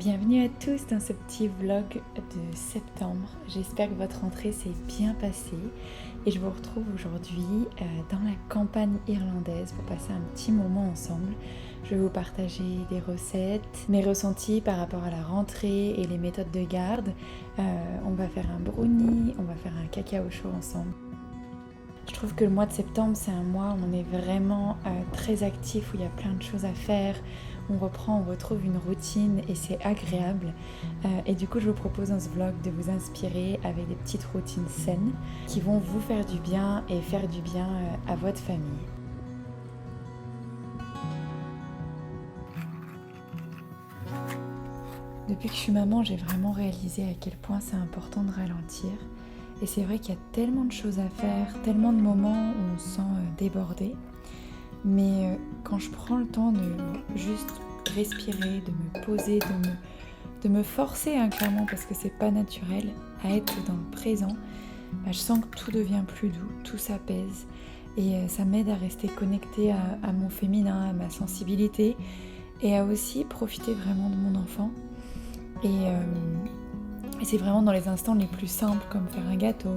Bienvenue à tous dans ce petit vlog de septembre. J'espère que votre rentrée s'est bien passée et je vous retrouve aujourd'hui dans la campagne irlandaise pour passer un petit moment ensemble. Je vais vous partager des recettes, mes ressentis par rapport à la rentrée et les méthodes de garde. On va faire un brownie, on va faire un cacao chaud ensemble. Je trouve que le mois de septembre, c'est un mois où on est vraiment très actif, où il y a plein de choses à faire. On reprend, on retrouve une routine et c'est agréable. Et du coup, je vous propose dans ce vlog de vous inspirer avec des petites routines saines qui vont vous faire du bien et faire du bien à votre famille. Depuis que je suis maman, j'ai vraiment réalisé à quel point c'est important de ralentir. Et c'est vrai qu'il y a tellement de choses à faire, tellement de moments où on se sent débordé. Mais quand je prends le temps de juste respirer, de me poser, de me forcer clairement parce que c'est pas naturel à être dans le présent, je sens que tout devient plus doux, tout s'apaise et ça m'aide à rester connectée à mon féminin, à ma sensibilité et à aussi profiter vraiment de mon enfant. Et c'est vraiment dans les instants les plus simples comme faire un gâteau,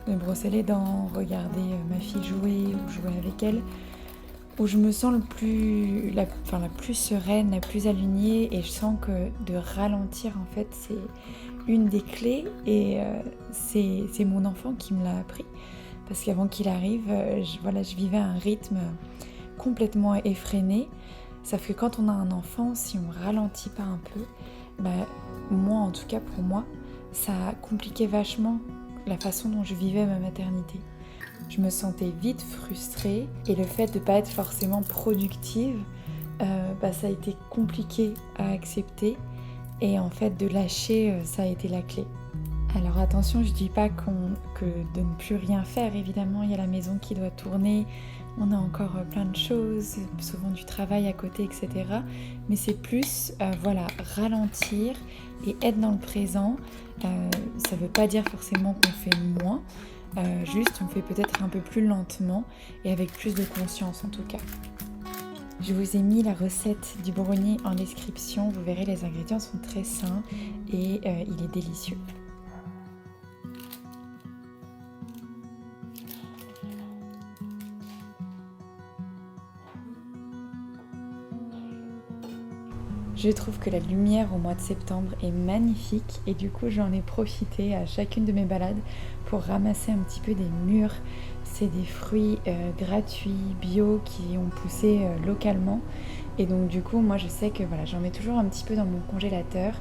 me brosser les dents, regarder ma fille jouer ou jouer avec elle, où je me sens la plus sereine, la plus alignée et je sens que de ralentir en fait c'est une des clés et c'est mon enfant qui me l'a appris parce qu'avant qu'il arrive, je vivais un rythme complètement effréné, sauf que quand on a un enfant, si on ralentit pas un peu, moi en tout cas pour moi, ça a compliqué vachement la façon dont je vivais ma maternité. Je me sentais vite frustrée et le fait de ne pas être forcément productive, ça a été compliqué à accepter et en fait de lâcher, ça a été la clé. Alors attention, je dis pas que de ne plus rien faire, évidemment il y a la maison qui doit tourner, on a encore plein de choses, souvent du travail à côté, etc. Mais c'est plus ralentir et être dans le présent. Ça veut pas dire forcément qu'on fait moins, juste on fait peut-être un peu plus lentement et avec plus de conscience en tout cas. Je vous ai mis la recette du brownie en description, vous verrez les ingrédients sont très sains et il est délicieux. Je trouve que la lumière au mois de septembre est magnifique et du coup j'en ai profité à chacune de mes balades pour ramasser un petit peu des mûres. C'est des fruits gratuits, bio, qui ont poussé localement. Et donc du coup moi je sais que j'en mets toujours un petit peu dans mon congélateur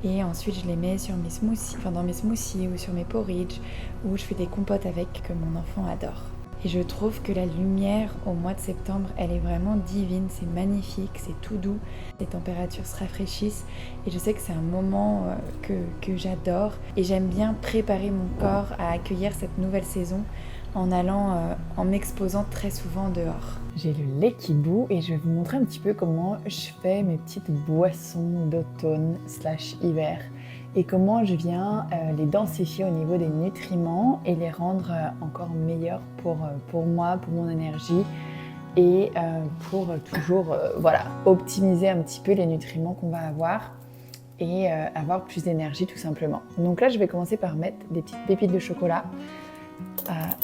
et ensuite je les mets sur mes smoothies, dans mes smoothies ou sur mes porridge ou je fais des compotes avec que mon enfant adore. Et je trouve que la lumière au mois de septembre, elle est vraiment divine, c'est magnifique, c'est tout doux, les températures se rafraîchissent et je sais que c'est un moment que j'adore et j'aime bien préparer mon corps à accueillir cette nouvelle saison en m'exposant très souvent dehors. J'ai le lait qui bout et je vais vous montrer un petit peu comment je fais mes petites boissons d'automne/hiver. Et comment je viens les densifier au niveau des nutriments et les rendre encore meilleurs pour moi, pour mon énergie et pour toujours optimiser un petit peu les nutriments qu'on va avoir et avoir plus d'énergie tout simplement. Donc là je vais commencer par mettre des petites pépites de chocolat.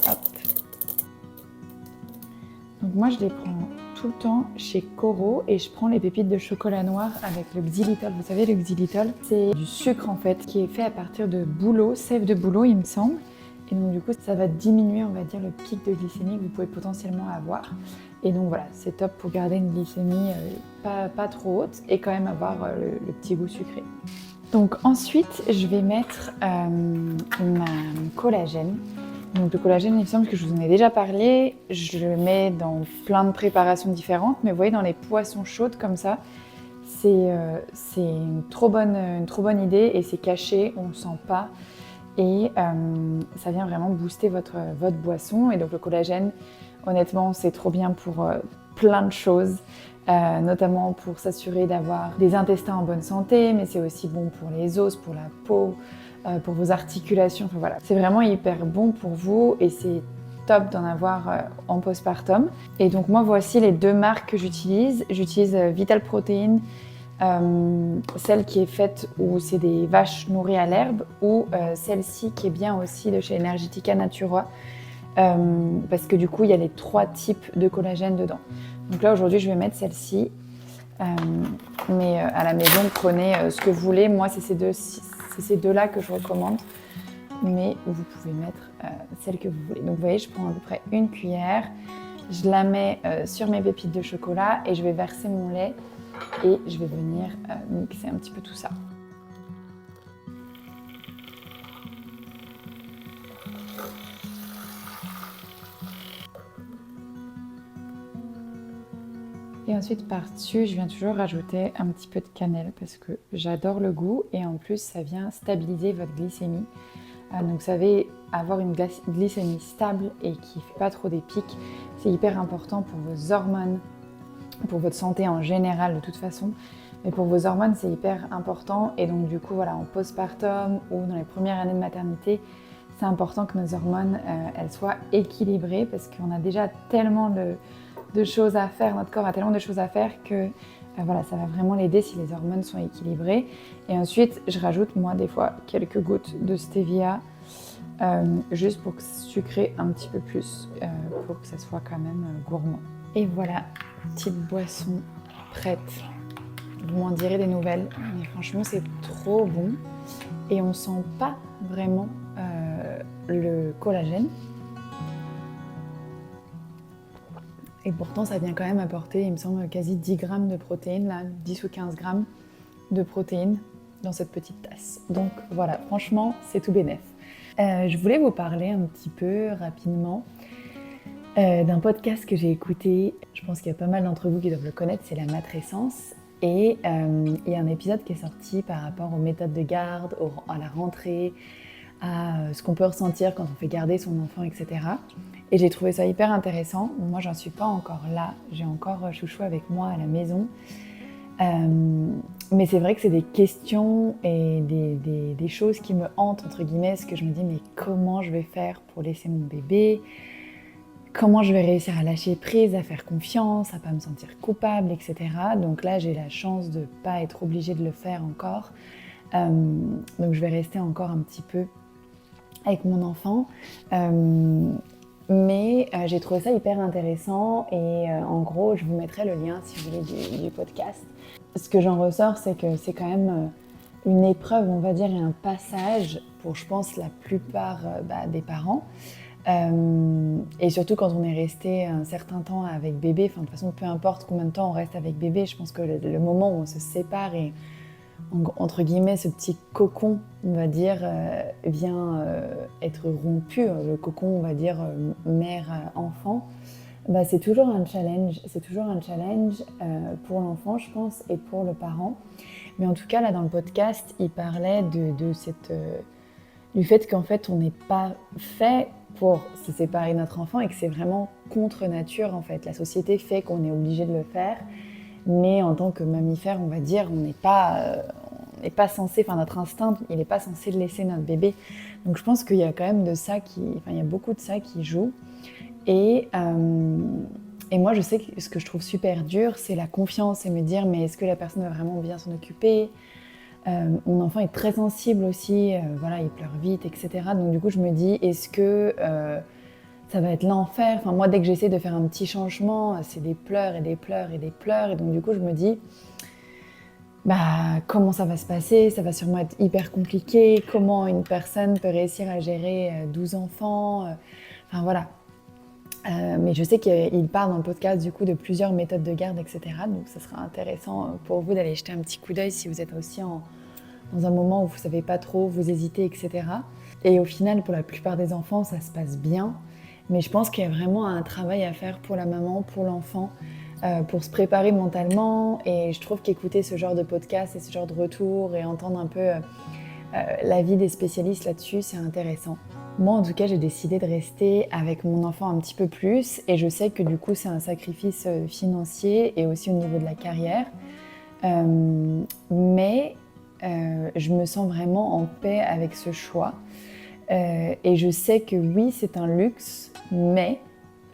Hop. Donc moi je les prends tout le temps chez Coro et je prends les pépites de chocolat noir avec le xylitol. Vous savez, le xylitol, c'est du sucre en fait qui est fait à partir de bouleau, sève de bouleau il me semble. Et donc du coup ça va diminuer on va dire le pic de glycémie que vous pouvez potentiellement avoir. Et donc voilà, c'est top pour garder une glycémie pas trop haute et quand même avoir le petit goût sucré. Donc ensuite je vais mettre mon collagène. Donc le collagène, il me semble que je vous en ai déjà parlé, je le mets dans plein de préparations différentes, mais vous voyez dans les poissons chaudes comme ça, c'est une trop bonne idée et c'est caché, on ne le sent pas et ça vient vraiment booster votre boisson. Et donc le collagène, honnêtement, c'est trop bien pour plein de choses, notamment pour s'assurer d'avoir des intestins en bonne santé, mais c'est aussi bon pour les os, pour la peau, pour vos articulations, c'est vraiment hyper bon pour vous et c'est top d'en avoir en postpartum. Et donc moi voici les deux marques que j'utilise. J'utilise Vital Protein celle qui est faite où c'est des vaches nourries à l'herbe ou celle-ci qui est bien aussi de chez Energetica Natura parce que du coup il y a les 3 types de collagène dedans. Donc là aujourd'hui je vais mettre celle-ci mais à la maison prenez ce que vous voulez. Moi c'est ces deux-là que je recommande, mais vous pouvez mettre celle que vous voulez. Donc vous voyez, je prends à peu près une cuillère, je la mets sur mes pépites de chocolat et je vais verser mon lait et je vais venir mixer un petit peu tout ça. Et ensuite par-dessus, je viens toujours rajouter un petit peu de cannelle parce que j'adore le goût et en plus ça vient stabiliser votre glycémie. Donc vous savez, avoir une glycémie stable et qui ne fait pas trop des pics, c'est hyper important pour vos hormones, pour votre santé en général de toute façon. Mais pour vos hormones, c'est hyper important. Et donc du coup, voilà, en postpartum ou dans les premières années de maternité, c'est important que nos hormones, elles soient équilibrées parce qu'on a déjà tellement de choses à faire, notre corps a tellement de choses à faire que voilà, ça va vraiment l'aider si les hormones sont équilibrées. Et ensuite, je rajoute moi des fois quelques gouttes de stevia juste pour sucrer un petit peu plus, pour que ça soit quand même gourmand. Et voilà, petite boisson prête. Vous m'en direz des nouvelles, mais franchement c'est trop bon et on sent pas vraiment le collagène. Et pourtant ça vient quand même apporter, il me semble, quasi 10 grammes de protéines, là, 10 ou 15 grammes de protéines dans cette petite tasse. Donc voilà, franchement c'est tout bénef. Je voulais vous parler un petit peu rapidement d'un podcast que j'ai écouté. Je pense qu'il y a pas mal d'entre vous qui doivent le connaître, c'est la matrescence. Et il y a un épisode qui est sorti par rapport aux méthodes de garde, à la rentrée, à ce qu'on peut ressentir quand on fait garder son enfant, etc. Et j'ai trouvé ça hyper intéressant. Moi, j'en suis pas encore là. J'ai encore Chouchou avec moi à la maison. Mais c'est vrai que c'est des questions et des choses qui me hantent, entre guillemets, parce que je me dis, mais comment je vais faire pour laisser mon bébé ? Comment je vais réussir à lâcher prise, à faire confiance, à pas me sentir coupable, etc. Donc là, j'ai la chance de ne pas être obligée de le faire encore. Donc je vais rester encore un petit peu avec mon enfant. Mais j'ai trouvé ça hyper intéressant et en gros, je vous mettrai le lien, si vous voulez, du podcast. Ce que j'en ressors, c'est que c'est quand même une épreuve, on va dire, et un passage pour, je pense, la plupart des parents. Et surtout quand on est resté un certain temps avec bébé, enfin de toute façon peu importe combien de temps on reste avec bébé, je pense que le moment où on se sépare et entre guillemets ce petit cocon on va dire vient être rompu, le cocon on va dire mère-enfant, c'est toujours un challenge, pour l'enfant je pense et pour le parent. Mais en tout cas là dans le podcast il parlait du fait qu'en fait on n'est pas fait pour se séparer de notre enfant et que c'est vraiment contre nature en fait. La société fait qu'on est obligé de le faire, mais en tant que mammifère, on va dire, on n'est pas censé, enfin notre instinct, il n'est pas censé laisser notre bébé. Donc je pense qu'il y a quand même il y a beaucoup de ça qui joue. Et moi je sais que ce que je trouve super dur, c'est la confiance et me dire mais est-ce que la personne va vraiment bien s'en occuper ? Mon enfant est très sensible aussi, voilà, il pleure vite, etc. Donc du coup, je me dis, est-ce que ça va être l'enfer ? Enfin, moi, dès que j'essaie de faire un petit changement, c'est des pleurs et des pleurs et des pleurs. Et donc du coup, je me dis, comment ça va se passer ? Ça va sûrement être hyper compliqué. Comment une personne peut réussir à gérer 12 enfants ? Enfin voilà. Mais je sais qu'il parle dans le podcast du coup de plusieurs méthodes de garde, etc. Donc ça sera intéressant pour vous d'aller jeter un petit coup d'œil si vous êtes aussi dans un moment où vous ne savez pas trop, vous hésitez, etc. Et au final, pour la plupart des enfants, ça se passe bien. Mais je pense qu'il y a vraiment un travail à faire pour la maman, pour l'enfant, pour se préparer mentalement. Et je trouve qu'écouter ce genre de podcast et ce genre de retour et entendre un peu l'avis des spécialistes là-dessus, c'est intéressant. Moi, en tout cas, j'ai décidé de rester avec mon enfant un petit peu plus et je sais que du coup, c'est un sacrifice financier et aussi au niveau de la carrière. Mais je me sens vraiment en paix avec ce choix. Et je sais que oui, c'est un luxe, mais,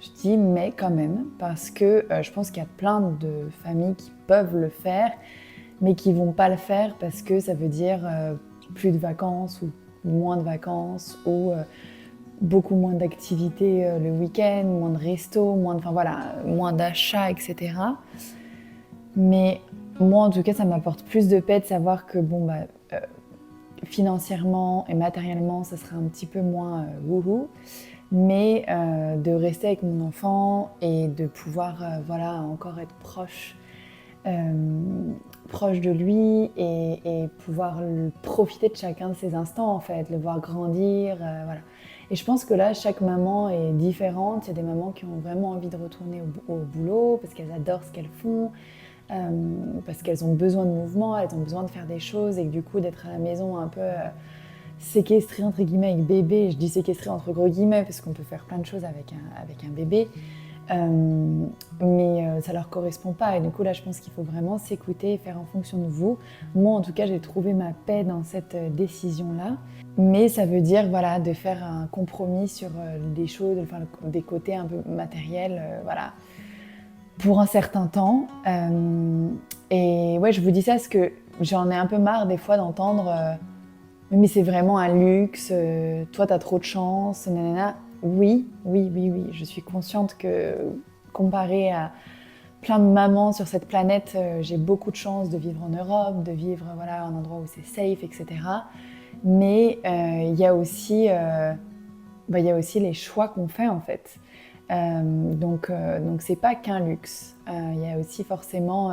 je dis mais quand même, parce que je pense qu'il y a plein de familles qui peuvent le faire, mais qui vont pas le faire parce que ça veut dire plus de vacances ou moins de vacances ou beaucoup moins d'activités le week-end, moins de restos, moins d'achats, etc. Mais moi, en tout cas, ça m'apporte plus de paix de savoir que financièrement et matériellement, ça sera un petit peu moins wouhou, mais de rester avec mon enfant et de pouvoir encore être proche de lui et pouvoir profiter de chacun de ses instants en fait, le voir grandir, voilà. Et je pense que là, chaque maman est différente. Il y a des mamans qui ont vraiment envie de retourner au boulot parce qu'elles adorent ce qu'elles font, parce qu'elles ont besoin de mouvement, elles ont besoin de faire des choses et que du coup d'être à la maison un peu séquestrée entre guillemets avec bébé. Je dis séquestrée entre gros guillemets parce qu'on peut faire plein de choses avec un bébé. Mais ça leur correspond pas et du coup là je pense qu'il faut vraiment s'écouter et faire en fonction de vous. Moi en tout cas j'ai trouvé ma paix dans cette décision là, mais ça veut dire de faire un compromis sur des choses, des côtés un peu matériels, pour un certain temps. Et ouais, je vous dis ça parce que j'en ai un peu marre des fois d'entendre mais c'est vraiment un luxe, toi t'as trop de chance, nanana. Oui, je suis consciente que comparé à plein de mamans sur cette planète, j'ai beaucoup de chance de vivre en Europe, de vivre un endroit où c'est safe, etc. Mais il y a aussi les choix qu'on fait en fait. Donc c'est pas qu'un luxe. Il y a aussi forcément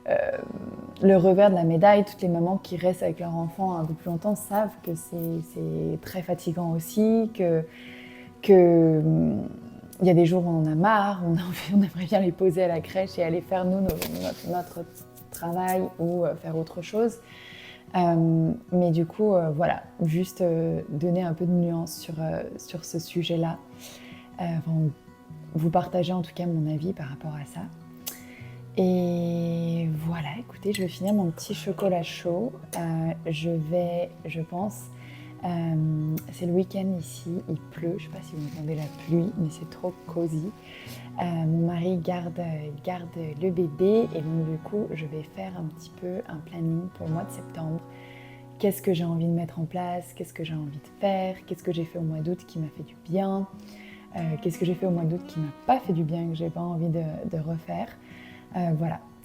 le revers de la médaille. Toutes les mamans qui restent avec leur enfant un peu plus longtemps savent que c'est très fatigant aussi, que il y a des jours où on en a marre, on aimerait bien les poser à la crèche et aller faire notre travail ou faire autre chose. Mais du coup, juste donner un peu de nuance sur ce sujet-là. Vous partager en tout cas mon avis par rapport à ça. Et voilà, écoutez, je vais finir mon petit chocolat chaud. Je pense, c'est le week-end ici, il pleut, je ne sais pas si vous entendez la pluie, mais c'est trop cosy. Mon mari garde le bébé et donc du coup, je vais faire un petit peu un planning pour le mois de septembre. Qu'est-ce que j'ai envie de mettre en place? Qu'est-ce que j'ai envie de faire? Qu'est-ce que j'ai fait au mois d'août qui m'a fait du bien? Qu'est-ce que j'ai fait au mois d'août qui m'a pas fait du bien, que j'ai pas envie de refaire?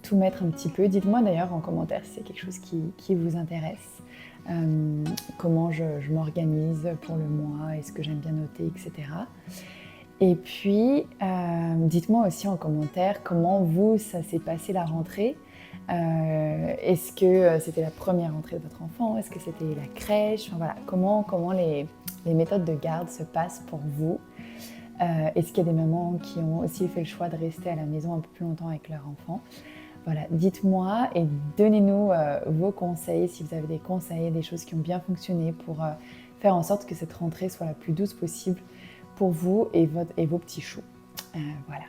Tout mettre un petit peu. Dites-moi d'ailleurs en commentaire si c'est quelque chose qui vous intéresse. Comment je m'organise pour le mois, est-ce que j'aime bien noter, etc. Et puis, dites-moi aussi en commentaire comment vous, ça s'est passé la rentrée. Est-ce que c'était la première rentrée de votre enfant? Est-ce que c'était la crèche? Comment les méthodes de garde se passent pour vous? Est-ce qu'il y a des mamans qui ont aussi fait le choix de rester à la maison un peu plus longtemps avec leur enfant? Voilà, dites-moi et donnez-nous vos conseils, si vous avez des conseils, des choses qui ont bien fonctionné pour faire en sorte que cette rentrée soit la plus douce possible pour vous et vos petits choux. Voilà.